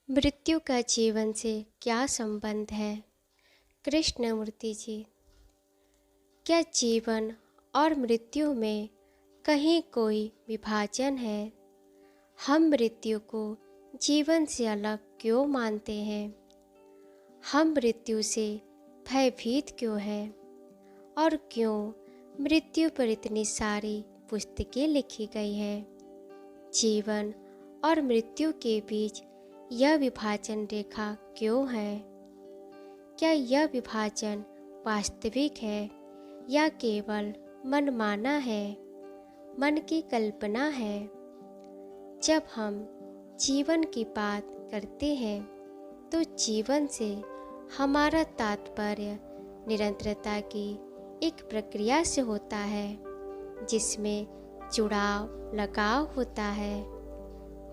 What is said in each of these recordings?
मृत्यु का जीवन से क्या संबंध है? कृष्णमूर्ति जी। क्या जीवन और मृत्यु में कहीं कोई विभाजन है? हम मृत्यु को जीवन से अलग क्यों मानते हैं? हम मृत्यु से भयभीत क्यों हैं? और क्यों मृत्यु पर इतनी सारी पुस्तकें लिखी गई हैं? जीवन और मृत्यु के बीच यह विभाजन रेखा क्यों है? क्या यह विभाजन वास्तविक है या केवल मनमाना है, मन की कल्पना है? जब हम जीवन की बात करते हैं तो जीवन से हमारा तात्पर्य निरंतरता की एक प्रक्रिया से होता है, जिसमें जुड़ाव, लगाव होता है।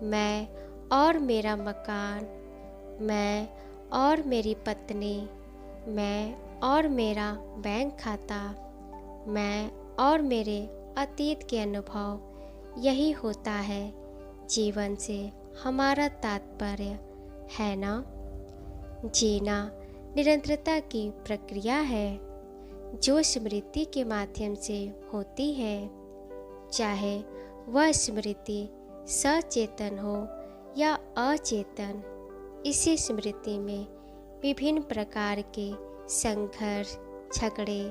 मैं और मेरा मकान, मैं और मेरी पत्नी, मैं और मेरा बैंक खाता, मैं और मेरे अतीत के अनुभव, यही होता है जीवन से हमारा तात्पर्य, है ना? जीना निरंतरता की प्रक्रिया है जो स्मृति के माध्यम से होती है, चाहे वह स्मृति सचेतन हो या अचेतन। इसी स्मृति में विभिन्न प्रकार के संघर्ष, झगड़े,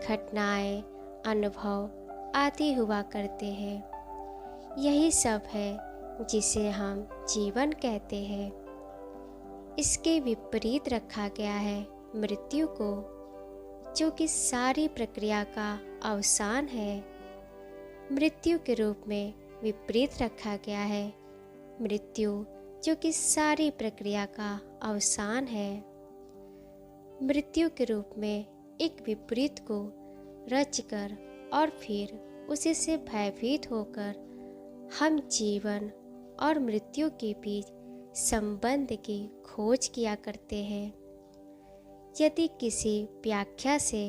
घटनाएं, अनुभव आदि हुआ करते हैं। यही सब है जिसे हम जीवन कहते हैं। इसके विपरीत रखा गया है मृत्यु को, जो कि सारी प्रक्रिया का अवसान है। मृत्यु के रूप में विपरीत रखा गया है मृत्यु, जो कि सारी प्रक्रिया का अवसान है। मृत्यु के रूप में एक विपरीत को रचकर और फिर उसी से भयभीत होकर हम जीवन और मृत्यु के बीच संबंध की खोज किया करते हैं। यदि किसी व्याख्या से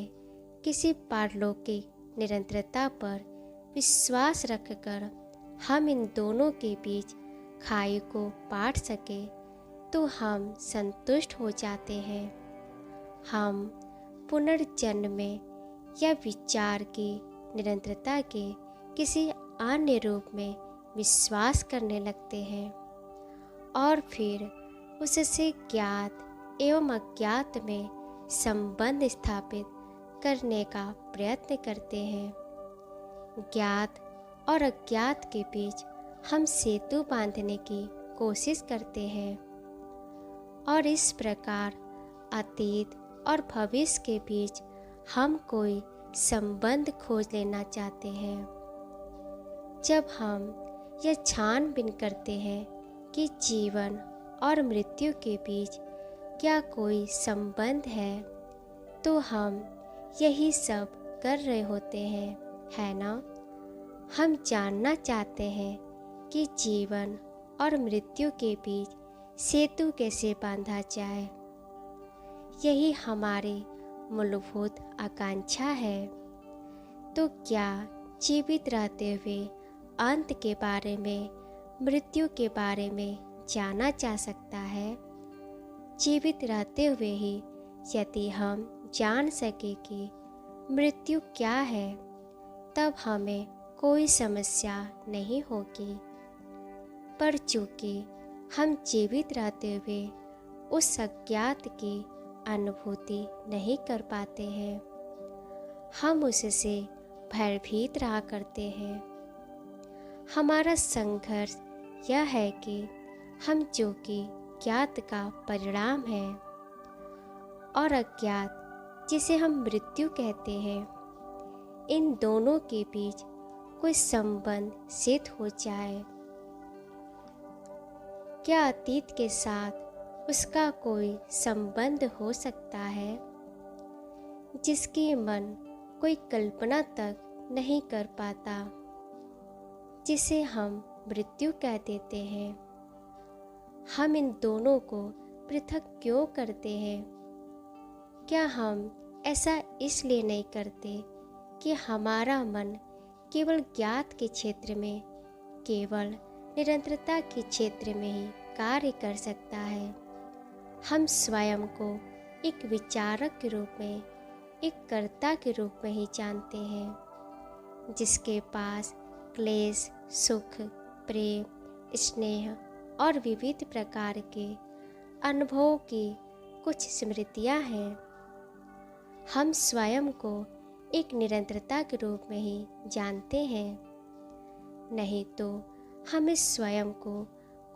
किसी पारलौकिक निरंतरता पर विश्वास रखकर हम इन दोनों के बीच खाई को पाट सके तो हम संतुष्ट हो जाते हैं। हम पुनर्जन्म में या विचार की निरंतरता के किसी अन्य रूप में विश्वास करने लगते हैं और फिर उससे ज्ञात एवं अज्ञात में संबंध स्थापित करने का प्रयत्न करते हैं। ज्ञात और अज्ञात के बीच हम सेतु बांधने की कोशिश करते हैं और इस प्रकार अतीत और भविष्य के बीच हम कोई संबंध खोज लेना चाहते हैं। जब हम यह छानबीन करते हैं कि जीवन और मृत्यु के बीच क्या कोई संबंध है, तो हम यही सब कर रहे होते हैं, है ना? हम जानना चाहते हैं कि जीवन और मृत्यु के बीच सेतु कैसे बांधा जाए। यही हमारी मूलभूत आकांक्षा है। तो क्या जीवित रहते हुए अंत के बारे में, मृत्यु के बारे में जाना जा सकता है? जीवित रहते हुए ही यदि हम जान सके कि मृत्यु क्या है, तब हमें कोई समस्या नहीं होगी। पर चूंकि हम जीवित रहते हुए उस अज्ञात की अनुभूति नहीं कर पाते हैं, हम उससे भयभीत रहा करते हैं। हमारा संघर्ष यह है कि हम जो कि ज्ञात का परिणाम है और अज्ञात जिसे हम मृत्यु कहते हैं, इन दोनों के बीच कोई संबंध सिद्ध हो जाए। क्या अतीत के साथ उसका कोई संबंध हो सकता है जिसकी मन कोई कल्पना तक नहीं कर पाता, जिसे हम मृत्यु कह देते हैं? हम इन दोनों को पृथक क्यों करते हैं? क्या हम ऐसा इसलिए नहीं करते कि हमारा मन केवल ज्ञात के क्षेत्र में, केवल निरंतरता के क्षेत्र में ही कार्य कर सकता है। हम स्वयं को एक विचारक के रूप में, एक कर्ता के रूप में ही जानते हैं, जिसके पास क्लेश, सुख, प्रेम, स्नेह और विविध प्रकार के अनुभवों की कुछ स्मृतियाँ हैं। हम स्वयं को एक निरंतरता के रूप में ही जानते हैं, नहीं तो हम इस स्वयं को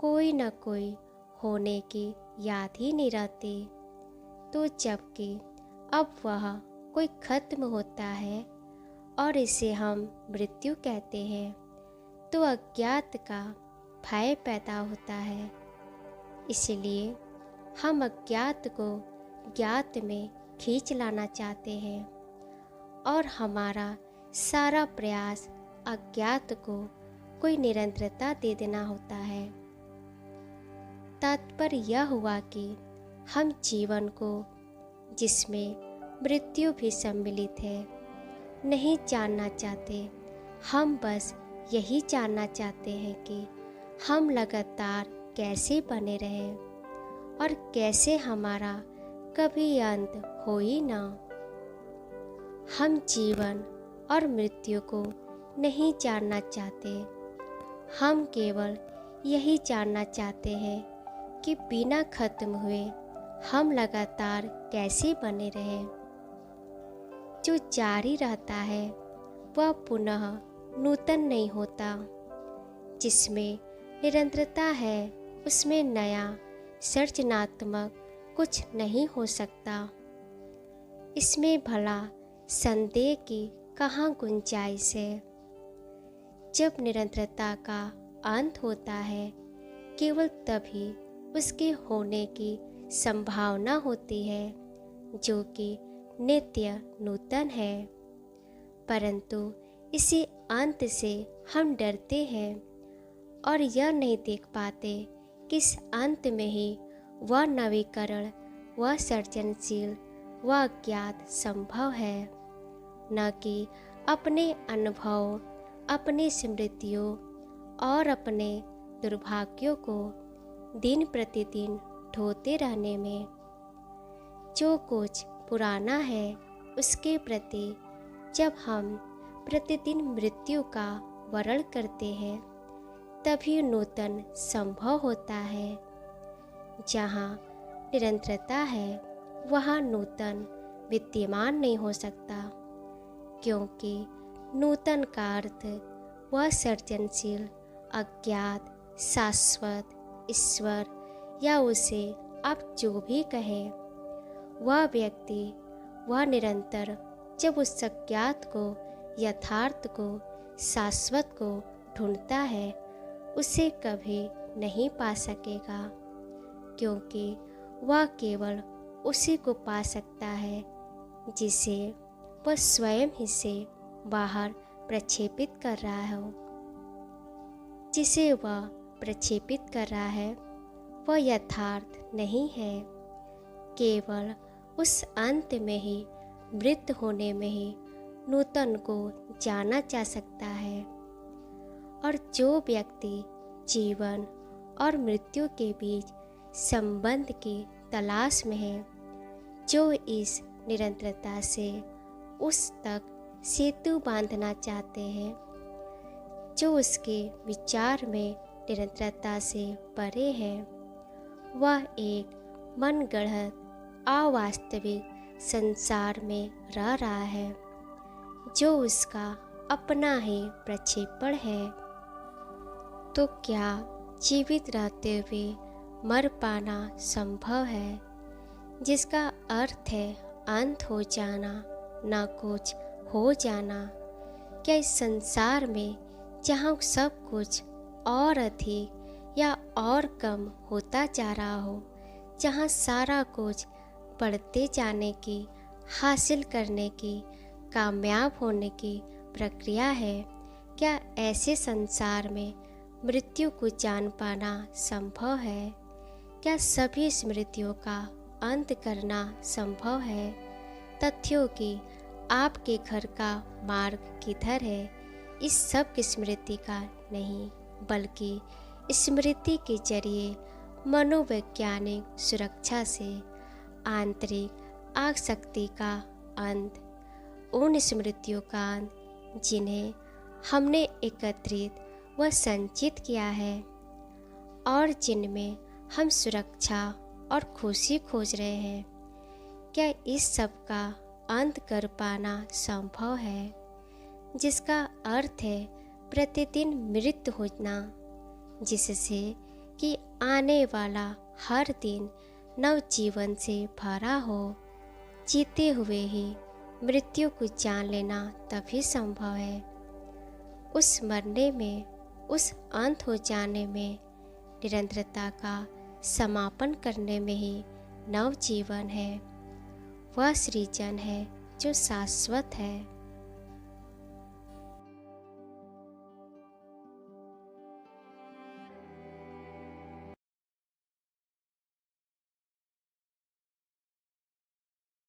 कोई न कोई होने की याद ही नहीं रहती। तो जबकि अब वह कोई खत्म होता है और इसे हम मृत्यु कहते हैं, तो अज्ञात का भय पैदा होता है। इसलिए हम अज्ञात को ज्ञात में खींच लाना चाहते हैं और हमारा सारा प्रयास अज्ञात को कोई निरंतरता दे देना होता है। तात्पर्य यह हुआ कि हम जीवन को, जिसमें मृत्यु भी सम्मिलित है, नहीं जानना चाहते। हम बस यही जानना चाहते हैं कि हम लगातार कैसे बने रहें और कैसे हमारा कभी अंत हो ही ना। हम जीवन और मृत्यु को नहीं जानना चाहते। हम केवल यही जानना चाहते हैं कि बिना खत्म हुए हम लगातार कैसे बने रहें। जो जारी रहता है वह पुनः नूतन नहीं होता। जिसमें निरंतरता है उसमें नया सृजनात्मक कुछ नहीं हो सकता। इसमें भला संदेह की कहाँ गुंजाइश है। जब निरंतरता का अंत होता है, केवल तभी उसके होने की संभावना होती है, जो कि नित्य नूतन है। परंतु इसी अंत से हम डरते हैं और यह नहीं देख पाते कि इस अंत में ही वह नवीकरण, वह सृजनशील, वह अज्ञात संभव है, न कि अपने अनुभव, अपनी स्मृतियों और अपने दुर्भाग्यों को दिन प्रतिदिन ढोते रहने में। जो कुछ पुराना है उसके प्रति जब हम प्रतिदिन मृत्यु का वरण करते हैं, तभी नूतन संभव होता है। जहाँ निरंतरता है वहाँ नूतन विद्यमान नहीं हो सकता, क्योंकि नूतन का अर्थ वह सृजनशील, अज्ञात, शाश्वत, ईश्वर या उसे आप जो भी कहें, वह व्यक्ति, वह निरंतर जब उस अज्ञात को, यथार्थ को, शाश्वत को ढूंढता है, उसे कभी नहीं पा सकेगा, क्योंकि वह केवल उसी को पा सकता है जिसे वह स्वयं ही से बाहर प्रक्षेपित कर रहा हो। जिसे वह प्रक्षेपित कर रहा है वह यथार्थ नहीं है। केवल उस अंत में ही, मृत होने में ही नूतन को जाना जा सकता है। और जो व्यक्ति जीवन और मृत्यु के बीच संबंध की तलाश में है, जो इस निरंतरता से उस तक सेतु बांधना चाहते हैं, जो उसके विचार में निरंतरता से परे है, वह एक मनगढ़ंत, अवास्तविक संसार में रह रहा है, जो उसका अपना ही प्रक्षेपण है। तो क्या जीवित रहते हुए मर पाना संभव है, जिसका अर्थ है अंत हो जाना, ना कुछ हो जाना? क्या इस संसार में जहाँ सब कुछ और अधिक या और कम होता जा रहा हो, जहाँ सारा कुछ बढ़ते जाने की, हासिल करने की, कामयाब होने की प्रक्रिया है, क्या ऐसे संसार में मृत्यु को जान पाना संभव है? क्या सभी स्मृतियों का अंत करना संभव है? तथ्यों की आपके घर का मार्ग किधर है, इस सब की स्मृति का नहीं, बल्कि स्मृति के जरिए मनोवैज्ञानिक सुरक्षा से आंतरिक आसक्ति का अंत, उन स्मृतियों का अंत जिन्हें हमने एकत्रित व संचित किया है और जिनमें हम सुरक्षा और खुशी खोज रहे हैं। क्या इस सब का अंत कर पाना संभव है, जिसका अर्थ है प्रतिदिन मृत्यु होना, जिससे कि आने वाला हर दिन नव जीवन से भरा हो। जीते हुए ही मृत्यु को जान लेना तभी संभव है। उस मरने में, उस अंत हो जाने में, निरंतरता का समापन करने में ही नव जीवन है। वह सृजन है जो शाश्वत है।